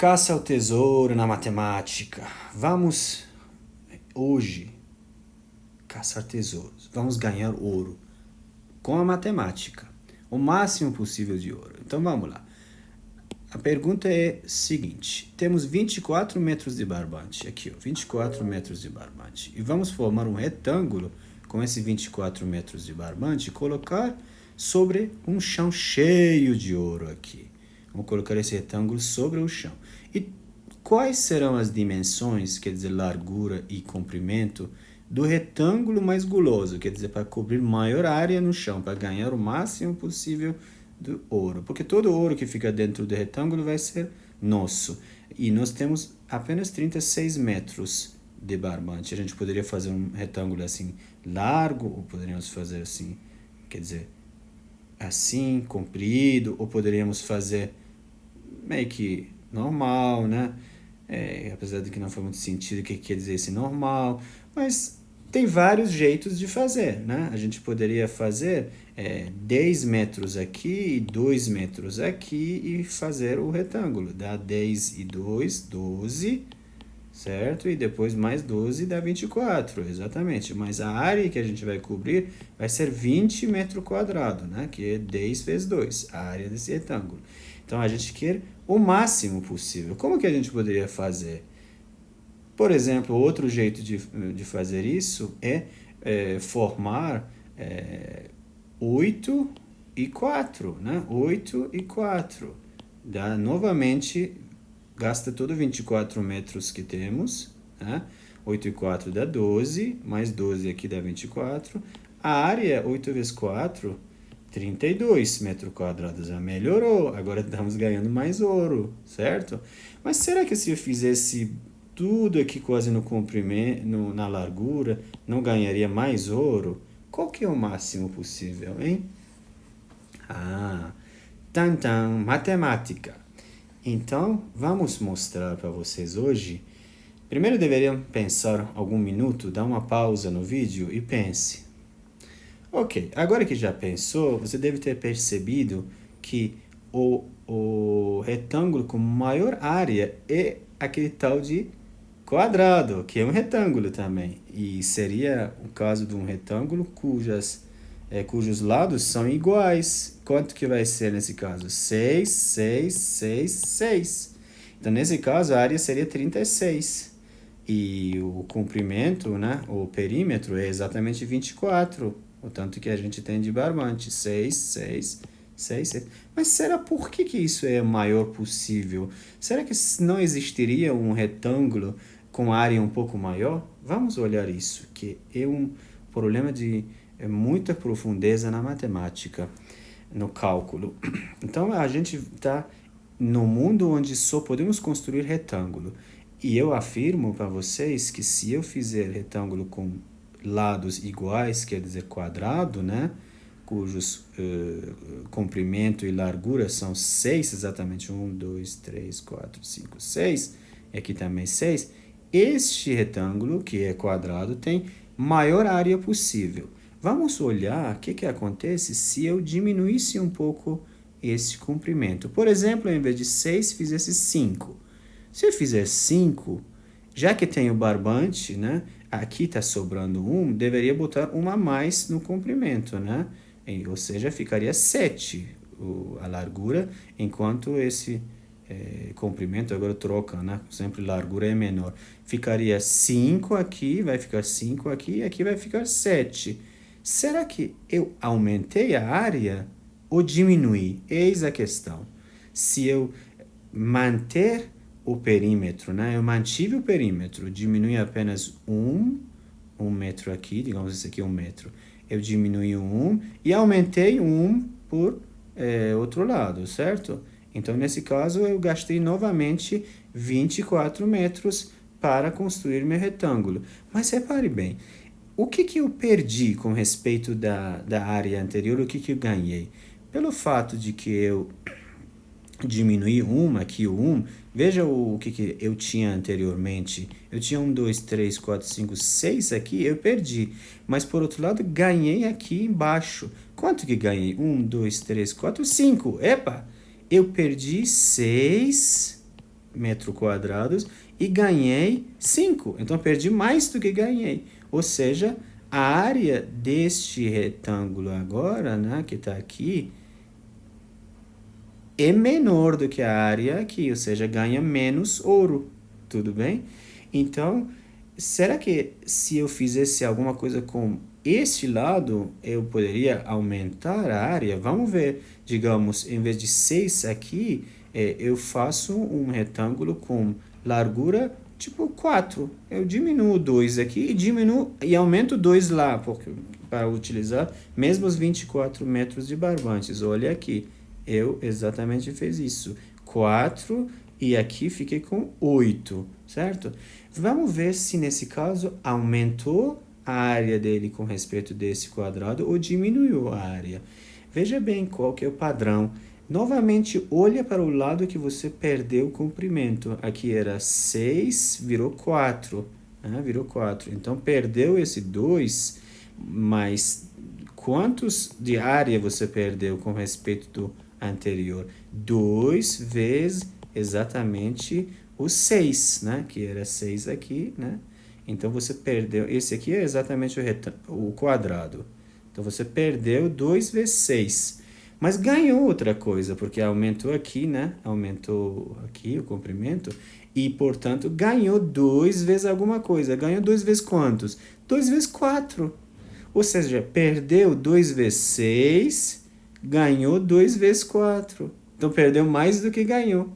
Caça ao tesouro na matemática. Vamos hoje caçar tesouros. Vamos ganhar ouro com a matemática. O máximo possível de ouro. Então vamos lá. A pergunta é seguinte. Temos 24 metros de barbante. Aqui, ó, 24 metros de barbante. E vamos formar um retângulo com esses 24 metros de barbante e colocar sobre um chão cheio de ouro aqui. Vamos colocar esse retângulo sobre o chão. E quais serão as dimensões, quer dizer, largura e comprimento, do retângulo mais guloso, quer dizer, para cobrir maior área no chão, para ganhar o máximo possível do ouro. Porque todo o ouro que fica dentro do retângulo vai ser nosso. E nós temos apenas 36 metros de barbante. A gente poderia fazer um retângulo assim largo, ou poderíamos fazer assim, quer dizer, assim, comprido, ou poderíamos fazer meio que normal, né? Apesar de que não foi muito sentido o que quer dizer esse normal, mas tem vários jeitos de fazer, né? A gente poderia fazer 10 metros aqui e 2 metros aqui e fazer o retângulo. Dá 10 e 2, 12, certo? E depois mais 12 dá 24, exatamente. Mas a área que a gente vai cobrir vai ser 20 metros quadrados, né? Que é 10 vezes 2, a área desse retângulo. Então, a gente quer o máximo possível. Como que a gente poderia fazer? Por exemplo, outro jeito de fazer isso é formar 8 e 4, né? 8 e 4. Dá, novamente, gasta todo 24 metros que temos, né? 8 e 4 dá 12, mais 12 aqui dá 24. A área, 8 vezes 4, 32 metros quadrados. Já melhorou, agora estamos ganhando mais ouro, certo? Mas será que se eu fizesse tudo aqui quase no comprimento, na largura, não ganharia mais ouro? Qual que é o máximo possível, hein? Matemática. Então, vamos mostrar para vocês hoje. Primeiro deveriam pensar algum minuto, dar uma pausa no vídeo e pense. Ok, agora que já pensou, você deve ter percebido que o retângulo com maior área é aquele tal de quadrado, que é um retângulo também. E seria o caso de um retângulo cujos lados são iguais. Quanto que vai ser nesse caso? 6, 6, 6, 6. Então, nesse caso, a área seria 36. E o comprimento, né, o perímetro é exatamente 24. O tanto que a gente tem de barbante. 6, 6, 6, 6. Mas será por que isso é o maior possível? Será que não existiria um retângulo com área um pouco maior? Vamos olhar isso, que é um problema de muita profundeza na matemática, no cálculo. Então, a gente está no mundo onde só podemos construir retângulo. E eu afirmo para vocês que se eu fizer retângulo com lados iguais, quer dizer quadrado, né? Cujos comprimento e largura são 6, exatamente 1, 2, 3, 4, 5, 6, e aqui também 6, este retângulo, que é quadrado, tem maior área possível. Vamos olhar o que acontece se eu diminuísse um pouco esse comprimento. Por exemplo, ao invés de 6, fizesse 5. Se eu fizer 5, já que tem o barbante, né? Aqui está sobrando 1, deveria botar 1 a mais no comprimento, né? Ou seja, ficaria 7 a largura, enquanto esse comprimento agora troca, né? Sempre largura é menor. Ficaria 5 aqui, vai ficar 5 aqui, e aqui vai ficar 7. Será que eu aumentei a área ou diminuí? Eis a questão. Se eu manter o perímetro, né? Eu mantive o perímetro, diminui apenas um metro aqui, digamos esse aqui é 1 metro. Eu diminui 1 e aumentei 1 por outro lado, certo? Então, nesse caso, eu gastei novamente 24 metros para construir meu retângulo. Mas repare bem, o que eu perdi com respeito da área anterior, o que eu ganhei? Pelo fato de que eu diminuir aqui o 1, veja o que eu tinha anteriormente. Eu tinha 1, 2, 3, 4, 5, 6 aqui, eu perdi. Mas, por outro lado, ganhei aqui embaixo. Quanto que ganhei? 1, 2, 3, 4, 5. Epa! Eu perdi 6 metros quadrados e ganhei 5. Então, perdi mais do que ganhei. Ou seja, a área deste retângulo agora, né, que está aqui, é menor do que a área aqui, ou seja, ganha menos ouro. Tudo bem? Então, será que se eu fizesse alguma coisa com este lado, eu poderia aumentar a área? Vamos ver, digamos, em vez de 6 aqui, eu faço um retângulo com largura tipo 4. Eu diminuo 2 aqui e diminuo e aumento 2 lá, porque, para utilizar mesmo os 24 metros de barbantes. Olha aqui, eu exatamente fiz isso. 4 e aqui fiquei com 8, certo? Vamos ver se nesse caso aumentou a área dele com respeito desse quadrado ou diminuiu a área. Veja bem qual que é o padrão. Novamente, olha para o lado que você perdeu o comprimento. Aqui era 6, virou 4. Né? Virou 4. Então, perdeu esse 2, mas quantos de área você perdeu com respeito do anterior? 2 vezes exatamente o 6, né? Que era 6 aqui, né? Então, você perdeu... Esse aqui é exatamente o quadrado. Então, você perdeu 2 vezes 6. Mas ganhou outra coisa, porque aumentou aqui, né? Aumentou aqui o comprimento. E, portanto, ganhou 2 vezes alguma coisa. Ganhou 2 vezes quantos? 2 vezes 4. Ou seja, perdeu 2 vezes 6, ganhou 2 vezes 4. Então, perdeu mais do que ganhou.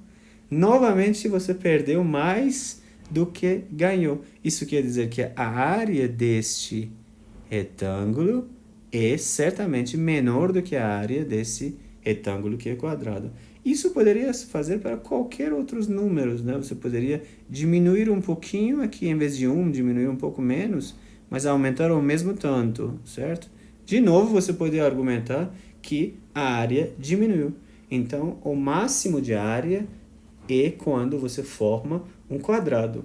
Novamente, você perdeu mais do que ganhou. Isso quer dizer que a área deste retângulo é certamente menor do que a área desse retângulo que é quadrado. Isso poderia se fazer para qualquer outros números, né? Você poderia diminuir um pouquinho aqui, em vez de 1, diminuir um pouco menos, mas aumentar o mesmo tanto, certo? De novo, você poderia argumentar que a área diminuiu. Então, o máximo de área é quando você forma um quadrado.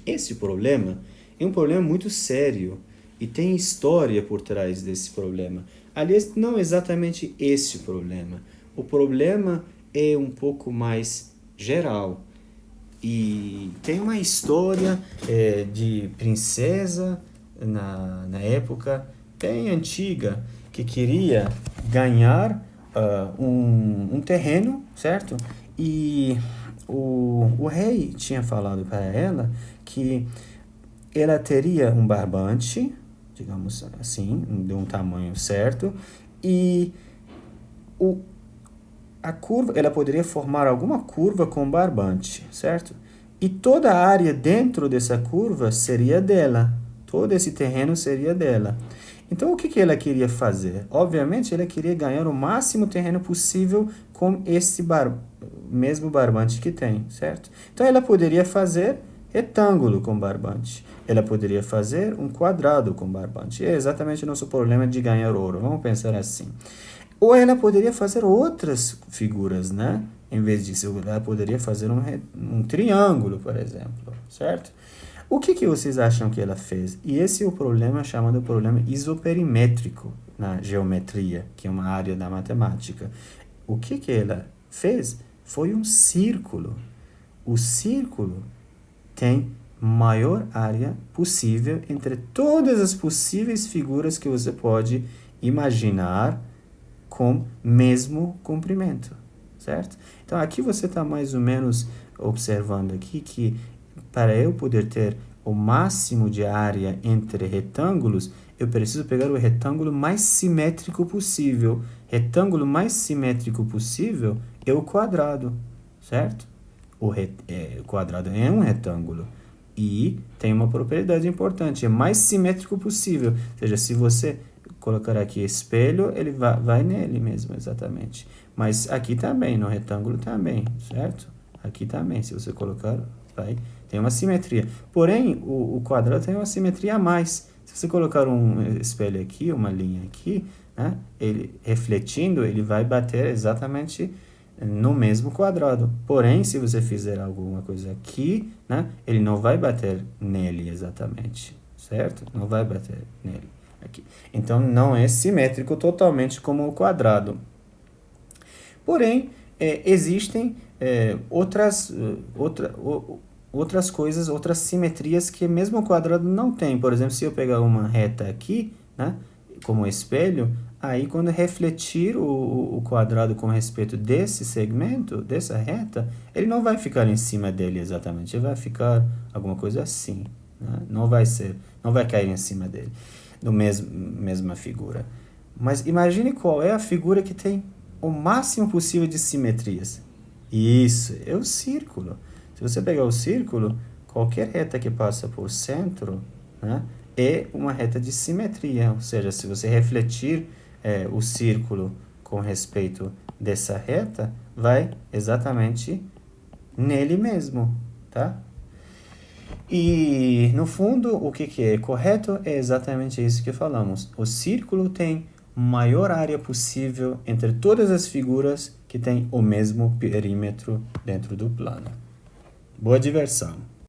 Esse problema é um problema muito sério e tem história por trás desse problema. Aliás, não exatamente esse problema. O problema é um pouco mais geral. E tem uma história de princesa na época bem antiga que queria ganhar um terreno, certo? E o rei tinha falado para ela que ela teria um barbante, digamos assim, de um tamanho certo, e a curva, ela poderia formar alguma curva com barbante, certo? E toda a área dentro dessa curva seria dela. Todo esse terreno seria dela. Então, o que ela queria fazer? Obviamente, ela queria ganhar o máximo terreno possível com esse mesmo barbante que tem, certo? Então, ela poderia fazer retângulo com barbante. Ela poderia fazer um quadrado com barbante. É exatamente o nosso problema de ganhar ouro. Vamos pensar assim. Ou ela poderia fazer outras figuras, né? Em vez disso, ela poderia fazer um triângulo, por exemplo, certo? O que vocês acham que ela fez? E esse é o problema chamado problema isoperimétrico na geometria, que é uma área da matemática. O que ela fez? Foi um círculo. O círculo tem maior área possível entre todas as possíveis figuras que você pode imaginar com mesmo comprimento, certo? Então, aqui você está mais ou menos observando aqui que para eu poder ter o máximo de área entre retângulos, eu preciso pegar o retângulo mais simétrico possível. Retângulo mais simétrico possível é o quadrado, certo? O quadrado é um retângulo e tem uma propriedade importante, é mais simétrico possível. Ou seja, se você colocar aqui espelho, ele vai nele mesmo, exatamente. Mas aqui também, no retângulo também, certo? Aqui também, se você colocar, tem uma simetria. Porém, o quadrado tem uma simetria a mais. Se você colocar um espelho aqui, uma linha aqui, né, ele refletindo, ele vai bater exatamente no mesmo quadrado. Porém, se você fizer alguma coisa aqui, né, ele não vai bater nele exatamente, certo? Não vai bater nele. Aqui. Então, não é simétrico totalmente como o quadrado. Porém, existem outras coisas, outras simetrias que mesmo o quadrado não tem. Por exemplo, se eu pegar uma reta aqui, né, como espelho, aí quando refletir o quadrado com respeito desse segmento, dessa reta, ele não vai ficar em cima dele exatamente, ele vai ficar alguma coisa assim, né? Não vai cair em cima dele, mesma figura. Mas imagine qual é a figura que tem o máximo possível de simetrias. Isso, é o círculo. Se você pegar o círculo, qualquer reta que passa por centro, né, é uma reta de simetria. Ou seja, se você refletir o círculo com respeito dessa reta, vai exatamente nele mesmo, tá? E, no fundo, o que é correto é exatamente isso que falamos. O círculo tem maior área possível entre todas as figuras que têm o mesmo perímetro dentro do plano. Boa diversão!